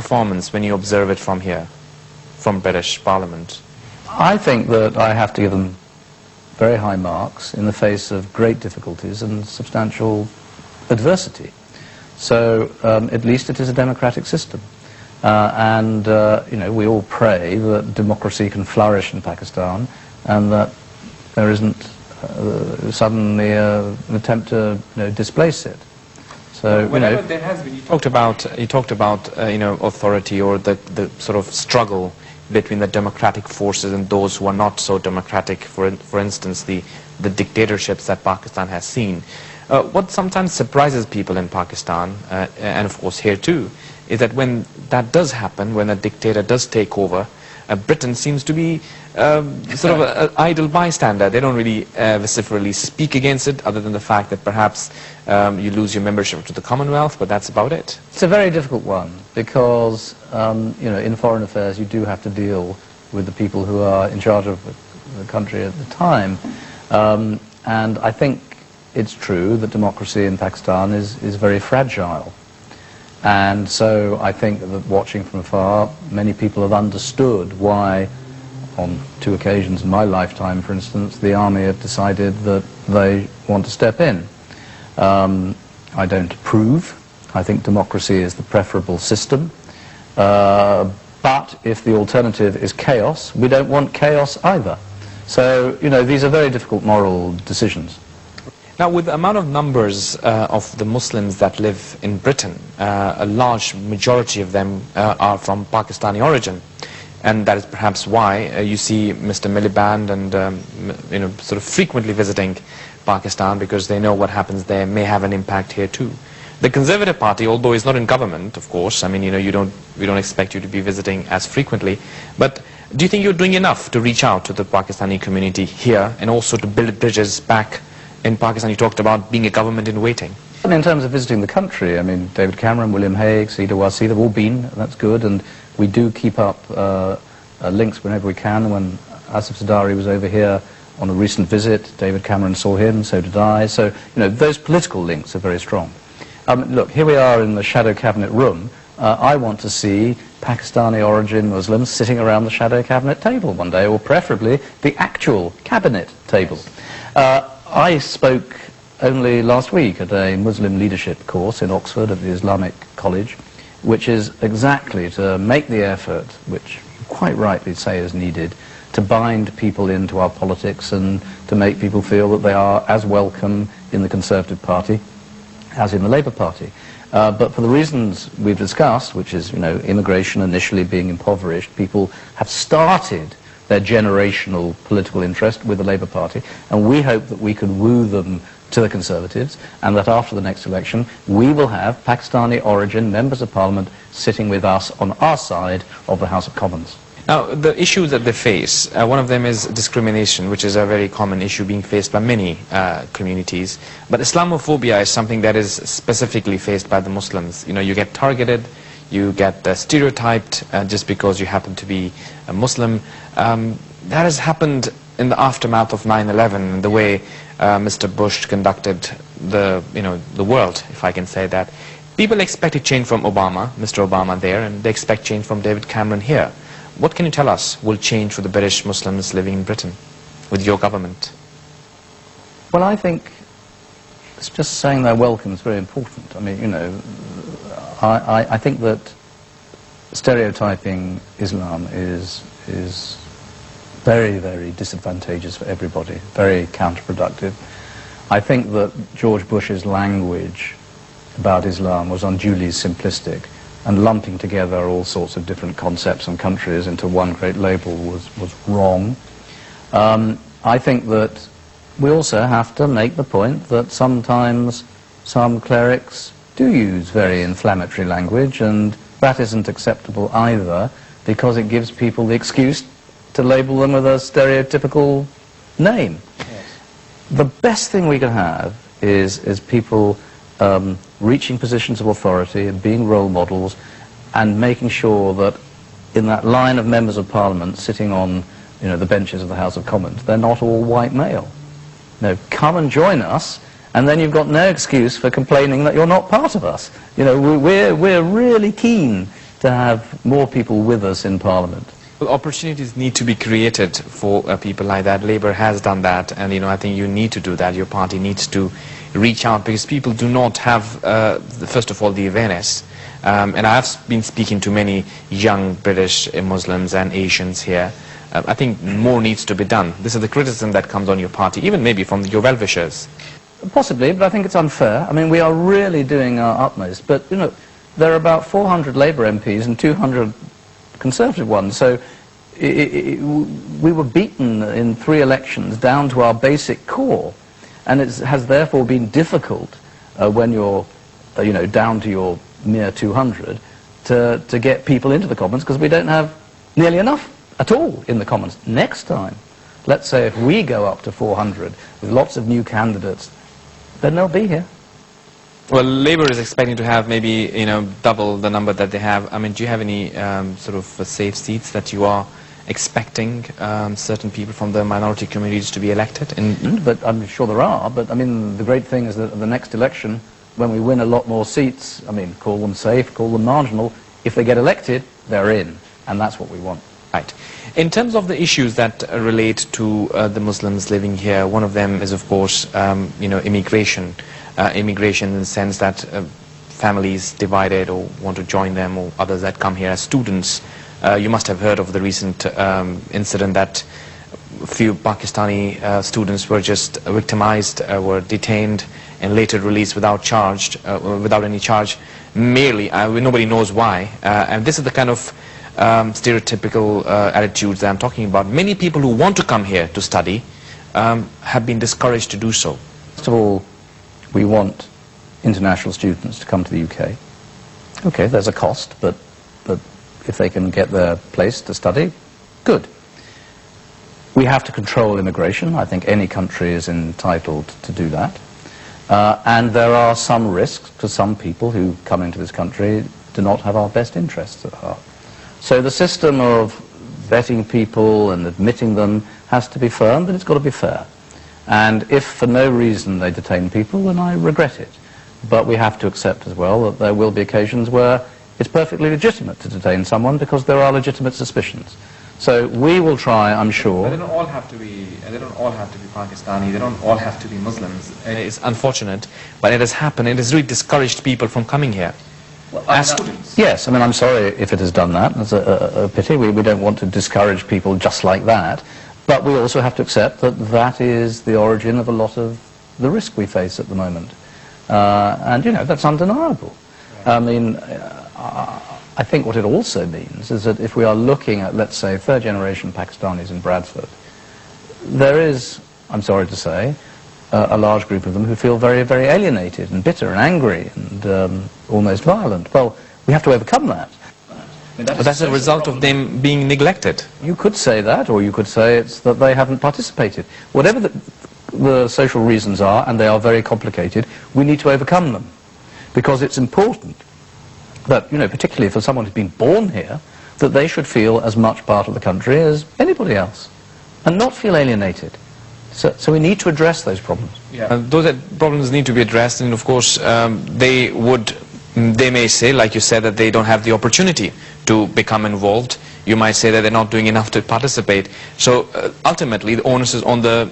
performance when you observe it from here, from British Parliament? I think that I have to give them very high marks in the face of great difficulties and substantial adversity. So at least it is a democratic system. You know, we all pray that democracy can flourish in Pakistan and that there isn't suddenly an attempt to displace it. So whenever there has been, you talked about authority or the sort of struggle between the democratic forces and those who are not so democratic. For instance, the dictatorships that Pakistan has seen. What sometimes surprises people in Pakistan, and of course here too, is that when that does happen, when a dictator does take over, Britain seems to be sort of an idle bystander. They don't really vociferously speak against it, other than the fact that perhaps you lose your membership to the Commonwealth, but that's about it. It's a very difficult one because, in foreign affairs you do have to deal with the people who are in charge of the country at the time. And I think it's true that democracy in Pakistan is very fragile. And so I think that watching from afar, many people have understood why, on 2 occasions in my lifetime, for instance, the army have decided that they want to step in. I don't approve. I think democracy is the preferable system. But if the alternative is chaos, we don't want chaos either. So, these are very difficult moral decisions. Now, with the amount of numbers of the Muslims that live in Britain, a large majority of them are from Pakistani origin. And that is perhaps why you see Mr. Miliband and, sort of frequently visiting Pakistan, because they know what happens there may have an impact here too. The Conservative Party, although it's not in government, of course, I mean, we don't expect you to be visiting as frequently, but do you think you're doing enough to reach out to the Pakistani community here and also to build bridges back in Pakistan? You talked about being a government in waiting. In terms of visiting the country, I mean, David Cameron, William Hague, Sida Wasi, they've all been, that's good, and we do keep up links whenever we can. When Asif Zardari was over here on a recent visit, David Cameron saw him, so did I. So, those political links are very strong. Look, here we are in the shadow cabinet room. I want to see Pakistani origin Muslims sitting around the shadow cabinet table one day, or preferably the actual cabinet table. I spoke only last week at a Muslim leadership course in Oxford at the Islamic College, which is exactly to make the effort, which you quite rightly say is needed, to bind people into our politics and to make people feel that they are as welcome in the Conservative Party as in the Labour Party. But for the reasons we've discussed, which is, immigration initially being impoverished, people have started their generational political interest with the Labour Party, and we hope that we can woo them to the Conservatives, and that after the next election we will have Pakistani origin members of Parliament sitting with us on our side of the House of Commons. Now, the issues that they face, one of them is discrimination, which is a very common issue being faced by many communities. But Islamophobia is something that is specifically faced by the Muslims. You get targeted, you get stereotyped just because you happen to be a Muslim. That has happened in the aftermath of 9/11, the way Mr. Bush conducted the world, if I can say that. People expected change from Mr. Obama there, and they expect change from David Cameron here. What can you tell us will change for the British Muslims living in Britain with your government? Well, I think it's just saying they're welcome is very important. I mean, I think that stereotyping Islam is very, very disadvantageous for everybody, very counterproductive. I think that George Bush's language about Islam was unduly simplistic, and lumping together all sorts of different concepts and countries into one great label was wrong. I think that we also have to make the point that sometimes some clerics do use very inflammatory language, and that isn't acceptable either, because it gives people the excuse to label them with a stereotypical name. Yes. The best thing we can have is people reaching positions of authority and being role models, and making sure that in that line of members of Parliament sitting on the benches of the House of Commons, they're not all white male. No, come and join us, and then you've got no excuse for complaining that you're not part of us. We're really keen to have more people with us in Parliament. Well, opportunities need to be created for people like that. Labour has done that, and I think you need to do that. Your party needs to reach out, because people do not have, first of all, the awareness. And I've been speaking to many young British Muslims and Asians here. I think more needs to be done. This is the criticism that comes on your party, even maybe from your well-wishers. Possibly, but I think it's unfair. I mean, we are really doing our utmost, but, there are about 400 Labour MPs and 200 Conservative ones, so we were beaten in 3 elections down to our basic core, and it has therefore been difficult when you're, down to your mere 200 to get people into the Commons, because we don't have nearly enough at all in the Commons. Next time, let's say if we go up to 400 with lots of new candidates, then they'll be here. Well, Labour is expecting to have maybe, double the number that they have. I mean, do you have any sort of safe seats that you are expecting certain people from the minority communities to be elected? But I'm sure there are, but I mean, the great thing is that at the next election, when we win a lot more seats, I mean, call them safe, call them marginal, if they get elected, they're in, and that's what we want. Right. In terms of the issues that relate to the Muslims living here, one of them is, of course, immigration. Immigration in the sense that families divided or want to join them, or others that come here as students. You must have heard of the recent incident that a few Pakistani students were just victimized, were detained and later released without any charge, merely, nobody knows why. And this is the kind of stereotypical attitudes that I'm talking about. Many people who want to come here to study have been discouraged to do so. First of all, we want international students to come to the UK. Okay, there's a cost, but if they can get their place to study, good. We have to control immigration. I think any country is entitled to do that. And there are some risks, because some people who come into this country do not have our best interests at heart. So the system of vetting people and admitting them has to be firm, but it's got to be fair. And if for no reason they detain people, then I regret it. But we have to accept as well that there will be occasions where it's perfectly legitimate to detain someone because there are legitimate suspicions. So we will try, I'm sure. But they don't all have to be. They don't all have to be Pakistani. They don't all have to be Muslims. And it's unfortunate, but it has happened. It has really discouraged people from coming here. Well, as students. Yes, I mean, I'm sorry if it has done that. It's a pity. We don't want to discourage people just like that. But we also have to accept that that is the origin of a lot of the risk we face at the moment. And, that's undeniable. Right. I mean, I think what it also means is that if we are looking at, let's say, third-generation Pakistanis in Bradford, there is, I'm sorry to say, a large group of them who feel very, very alienated and bitter and angry and almost violent. Well, we have to overcome that. But that's a result of them being neglected. You could say that, or you could say it's that they haven't participated. Whatever the social reasons are, and they are very complicated, we need to overcome them. Because it's important that, particularly for someone who's been born here, that they should feel as much part of the country as anybody else, and not feel alienated. So we need to address those problems. Yeah. Those problems need to be addressed, and of course they may say, like you said, that they don't have the opportunity to become involved. You might say that they're not doing enough to participate. So ultimately the onus is on the